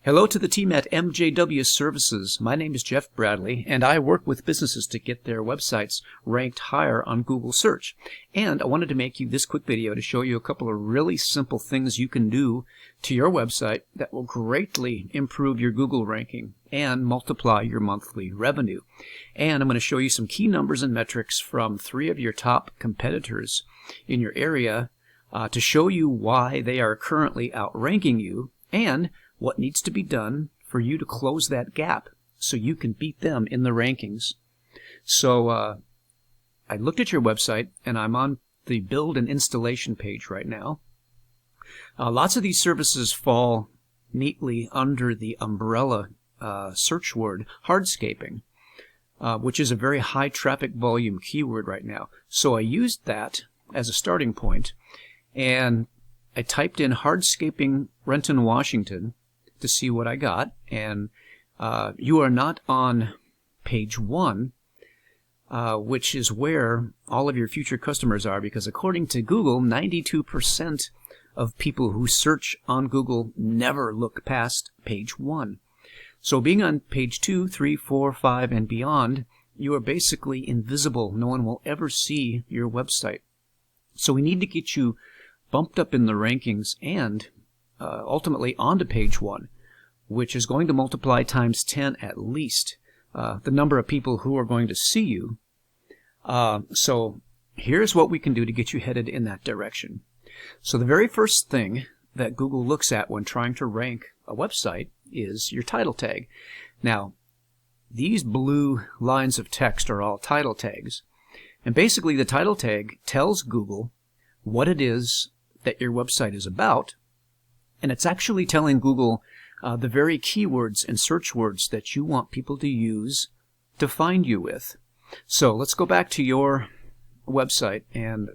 Hello to the team at MJW Services. My name is Jeff Bradley, and I work with businesses to get their websites ranked higher on Google search. And I wanted to make you this quick video to show you a couple of really simple things you can do to your website that will greatly improve your Google ranking and multiply your monthly revenue. And I'm going to show you some key numbers and metrics from 3 of your top competitors in your area to show you why they are currently outranking you and what needs to be done for you to close that gap so you can beat them in the rankings. So I looked at your website, and I'm on the build and installation page right now. Lots of these services fall neatly under the umbrella search word hardscaping, which is a very high traffic volume keyword right now. So I used that as a starting point, and I typed in hardscaping Renton, Washington, to see what I got, and you are not on page 1, which is where all of your future customers are, because according to Google, 92% of people who search on Google never look past page 1. So being on page 2, 3, 4, 5, and beyond, you are basically invisible. No one will ever see your website. So we need to get you bumped up in the rankings and ultimately onto page 1, which is going to multiply times 10 at least the number of people who are going to see you. So here's what we can do to get you headed in that direction. So the very first thing that Google looks at when trying to rank a website is your title tag. Now, these blue lines of text are all title tags. And basically the title tag tells Google what it is that your website is about, and it's actually telling Google the very keywords and search words that you want people to use to find you with. So let's go back to your website, and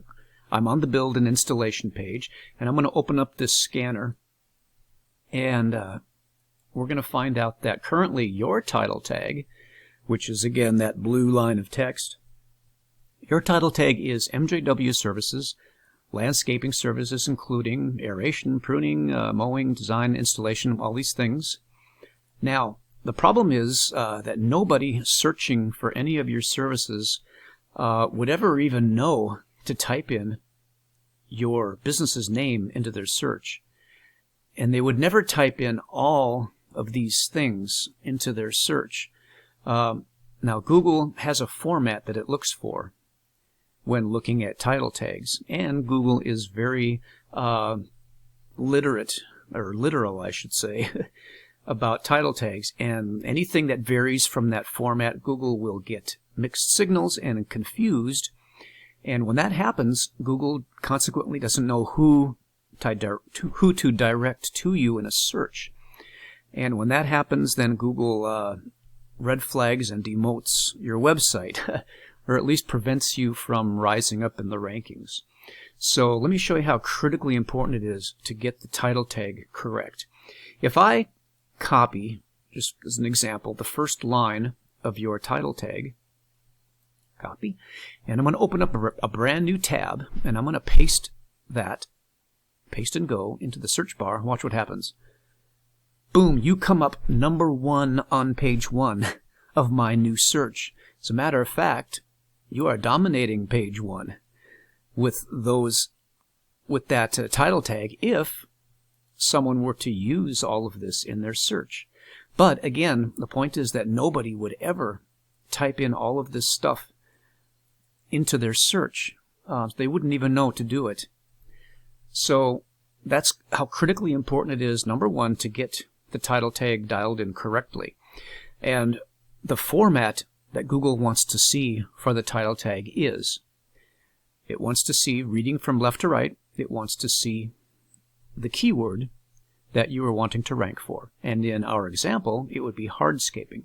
I'm on the build and installation page, and I'm going to open up this scanner, and we're going to find out that currently your title tag, which is again that blue line of text, your title tag is MJW Services, landscaping services including aeration, pruning, mowing, design, installation, all these things. Now, the problem is that nobody searching for any of your services would ever even know to type in your business's name into their search. And they would never type in all of these things into their search. Now, Google has a format that it looks for when looking at title tags, and Google is very literate, or literal I should say, about title tags, and anything that varies from that format, Google will get mixed signals and confused, and when that happens, Google consequently doesn't know who to direct to you in a search. And when that happens, then Google red flags and demotes your website, or at least prevents you from rising up in the rankings. So let me show you how critically important it is to get the title tag correct. If I copy, just as an example, the first line of your title tag, copy, and I'm going to open up a brand new tab, and I'm going to paste and go into the search bar. Watch what happens. Boom, you come up number 1 on page 1 of my new search. As a matter of fact, you are dominating page 1 with that title tag if someone were to use all of this in their search. But again, the point is that nobody would ever type in all of this stuff into their search. They wouldn't even know to do it. So that's how critically important it is, number 1, to get the title tag dialed in correctly. And the format that Google wants to see for the title tag is, it wants to see reading from left to right, it wants to see the keyword that you are wanting to rank for. And in our example, it would be hardscaping.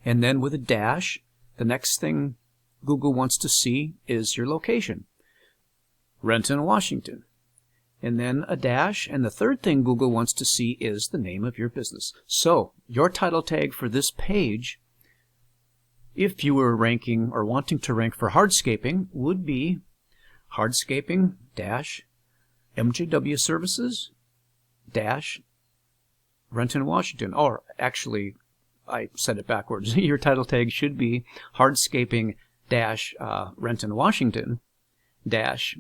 And then with a dash, the next thing Google wants to see is your location, Renton, Washington. And then a dash, and the third thing Google wants to see is the name of your business. So your title tag for this page, if you were ranking or wanting to rank for hardscaping, would be hardscaping dash MJW Services dash Renton, Washington. Or actually, I said it backwards. Your title tag should be hardscaping dash Renton, Washington dash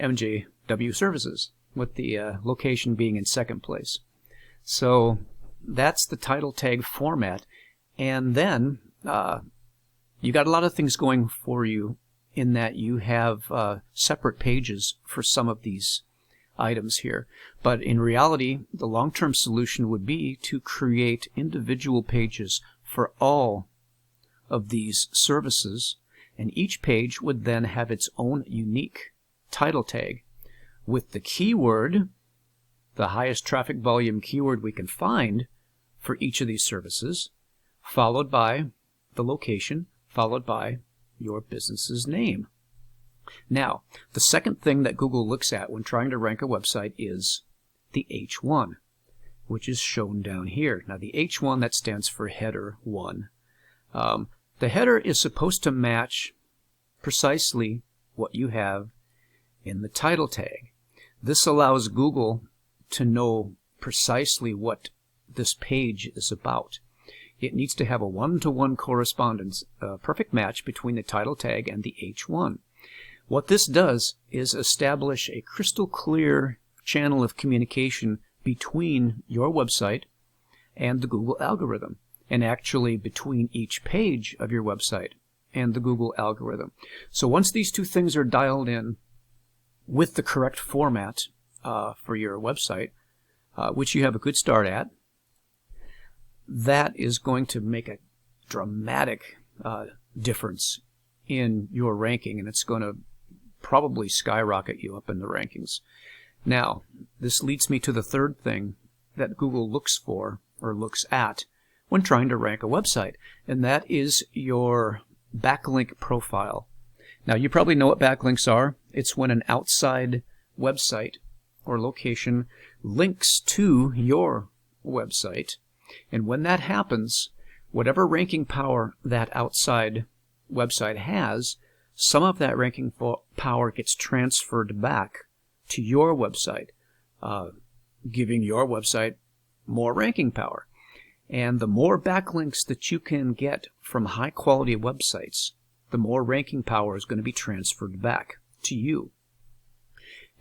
MJW services, with the location being in second place. So that's the title tag format. And then you got a lot of things going for you in that you have separate pages for some of these items here. But in reality, the long-term solution would be to create individual pages for all of these services, and each page would then have its own unique title tag with the keyword, the highest traffic volume keyword we can find for each of these services, followed by the location, followed by your business's name. Now, the second thing that Google looks at when trying to rank a website is the H1, which is shown down here. Now, the H1, that stands for header 1. The header is supposed to match precisely what you have in the title tag. This allows Google to know precisely what this page is about. It needs to have a one-to-one correspondence, a perfect match between the title tag and the H1. What this does is establish a crystal clear channel of communication between your website and the Google algorithm, and actually between each page of your website and the Google algorithm. So once these two things are dialed in with the correct format for your website, which you have a good start at, that is going to make a dramatic difference in your ranking, and it's going to probably skyrocket you up in the rankings. Now, this leads me to the third thing that Google looks for, or looks at, when trying to rank a website, and that is your backlink profile. Now, you probably know what backlinks are. It's when an outside website or location links to your website, and when that happens, whatever ranking power that outside website has, some of that ranking power gets transferred back to your website, giving your website more ranking power. And the more backlinks that you can get from high-quality websites, the more ranking power is going to be transferred back to you.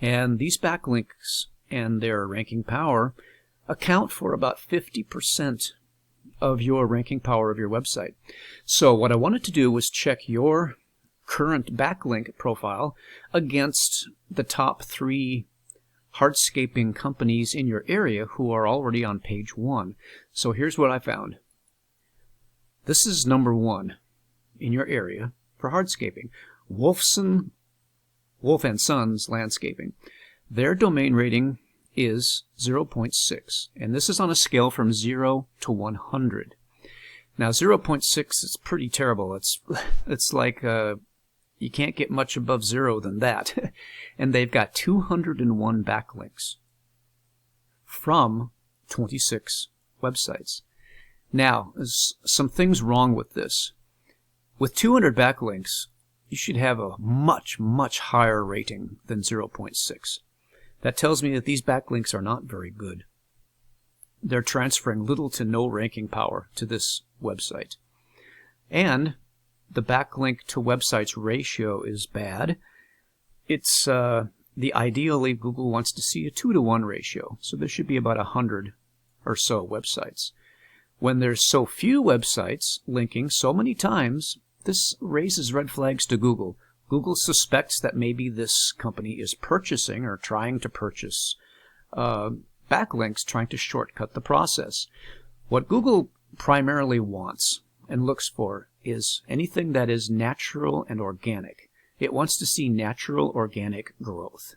And these backlinks and their ranking power account for about 50% of your ranking power of your website. So what I wanted to do was check your current backlink profile against the top 3 hardscaping companies in your area who are already on page 1. So here's what I found. This is number 1 in your area for hardscaping. Wolf and Sons Landscaping. Their domain rating is 0.6, and this is on a scale from 0 to 100. Now 0.6 is pretty terrible. It's like you can't get much above 0 than that. And they've got 201 backlinks from 26 websites. Now, there's some things wrong with this. With 200 backlinks, you should have a much, much higher rating than 0.6. That tells me that these backlinks are not very good. They're transferring little to no ranking power to this website. And the backlink to websites ratio is bad. It's ideally Google wants to see a 2-to-1 ratio, so there should be about 100 or so websites. When there's so few websites linking so many times, this raises red flags to Google. Google suspects that maybe this company is purchasing or trying to purchase backlinks, trying to shortcut the process. What Google primarily wants and looks for is anything that is natural and organic. It wants to see natural, organic growth.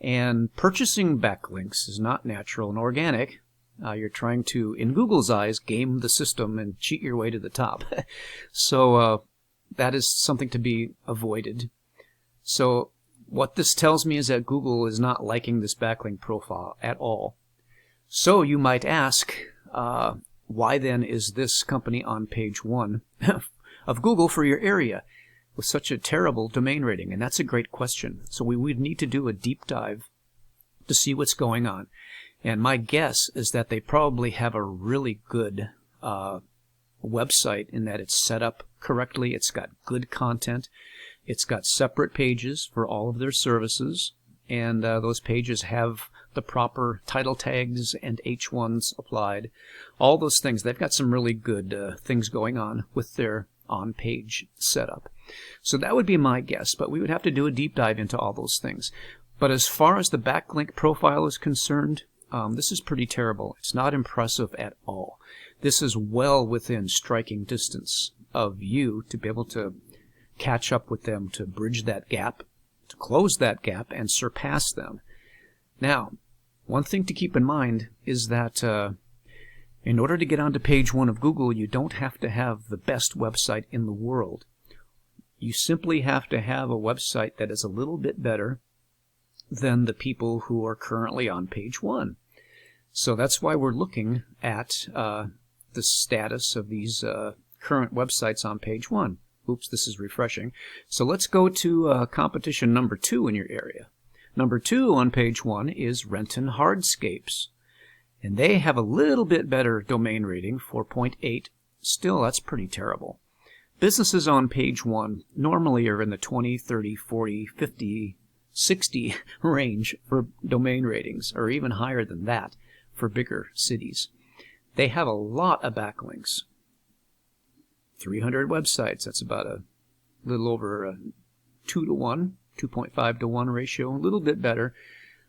And purchasing backlinks is not natural and organic. You're trying to, in Google's eyes, game the system and cheat your way to the top. So that is something to be avoided. So what this tells me is that Google is not liking this backlink profile at all. So you might ask, why then is this company on page 1 of Google for your area with such a terrible domain rating? And that's a great question. So we would need to do a deep dive to see what's going on. And my guess is that they probably have a really good website in that it's set up correctly. It's got good content. It's got separate pages for all of their services. And those pages have the proper title tags and H1s applied. All those things. They've got some really good things going on with their on-page setup. So that would be my guess, but we would have to do a deep dive into all those things. But as far as the backlink profile is concerned, this is pretty terrible. It's not impressive at all. This is well within striking distance of you to be able to catch up with them, to bridge that gap, to close that gap, and surpass them. Now, one thing to keep in mind is that in order to get onto page 1 of Google, you don't have to have the best website in the world. You simply have to have a website that is a little bit better than the people who are currently on page 1. So that's why we're looking at the status of these current websites on page 1. Oops, this is refreshing. So let's go to competition number 2 in your area. Number 2 on page 1 is Renton Hardscapes. And they have a little bit better domain rating, 4.8. Still, that's pretty terrible. Businesses on page 1 normally are in the 20, 30, 40, 50, 60 range for domain ratings, or even higher than that for bigger cities. They have a lot of backlinks. 300 websites, that's about a little over a 2 to 1, 2.5 to 1 ratio, a little bit better,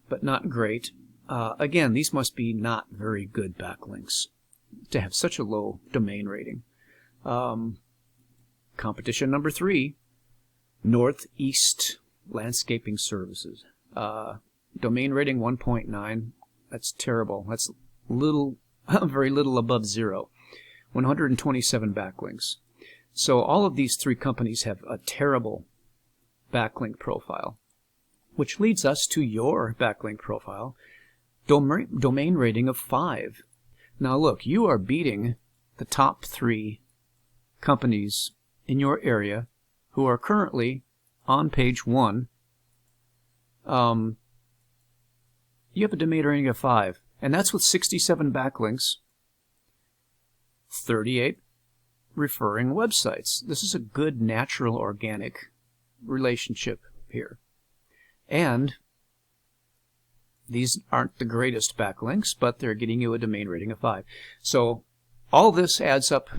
but not great. Again, these must be not very good backlinks to have such a low domain rating. Competition number 3, Northeast Landscaping Services. Domain rating 1.9. That's terrible. That's little, very little above 0. 127 backlinks. So all of these 3 companies have a terrible backlink profile, which leads us to your backlink profile. Domain rating of 5. Now look, you are beating the top 3 companies in your area who are currently on page 1. You have a domain rating of 5, and that's with 67 backlinks, 38 referring websites. This is a good, natural, organic relationship here. And these aren't the greatest backlinks, but they're getting you a domain rating of 5. So all this adds up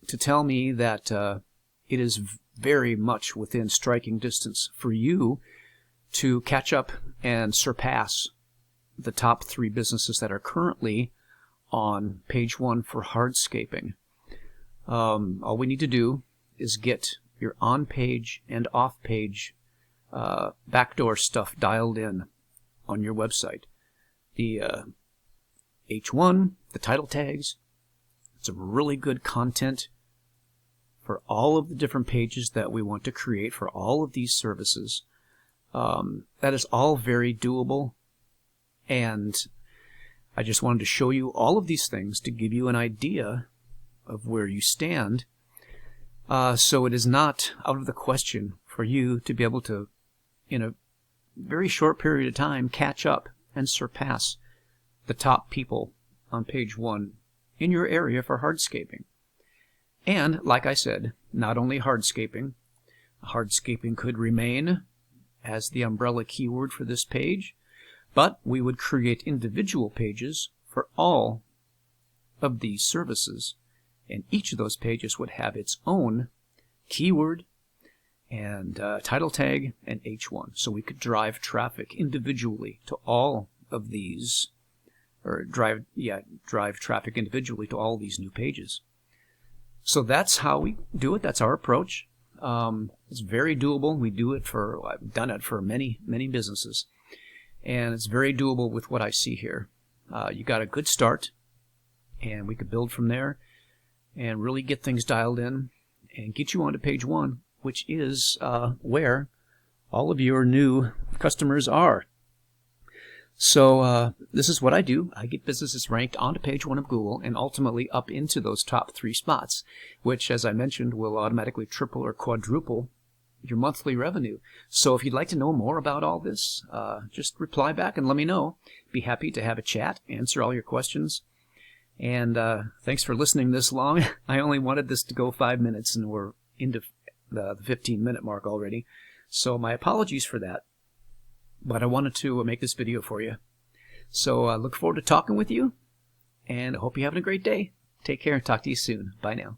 to tell me that it is very much within striking distance for you to catch up and surpass the top 3 businesses that are currently on page 1 for hardscaping. All we need to do is get your on-page and off-page backdoor stuff dialed in on your website. The H1, the title tags, some really good content for all of the different pages that we want to create for all of these services. That is all very doable, and I just wanted to show you all of these things to give you an idea of where you stand. So it is not out of the question for you to be able to, in a very short period of time, catch up and surpass the top people on page 1 in your area for hardscaping. And, like I said, not only hardscaping. Hardscaping could remain as the umbrella keyword for this page, but we would create individual pages for all of these services, and each of those pages would have its own keyword and title tag and H1. So we could drive traffic individually to all of these, or drive traffic individually to all these new pages. So that's how we do it. That's our approach. It's very doable. We do it for, I've done it for many, many businesses. And it's very doable with what I see here. You got a good start, and we could build from there and really get things dialed in and get you onto page 1, which is where all of your new customers are. So this is what I do. I get businesses ranked onto page 1 of Google and ultimately up into those top 3 spots, which, as I mentioned, will automatically triple or quadruple your monthly revenue. So if you'd like to know more about all this, just reply back and let me know. Be happy to have a chat, answer all your questions. And thanks for listening this long. I only wanted this to go 5 minutes, and we're into the 15-minute mark already. So my apologies for that. But I wanted to make this video for you. So I look forward to talking with you, and I hope you're having a great day. Take care and talk to you soon. Bye now.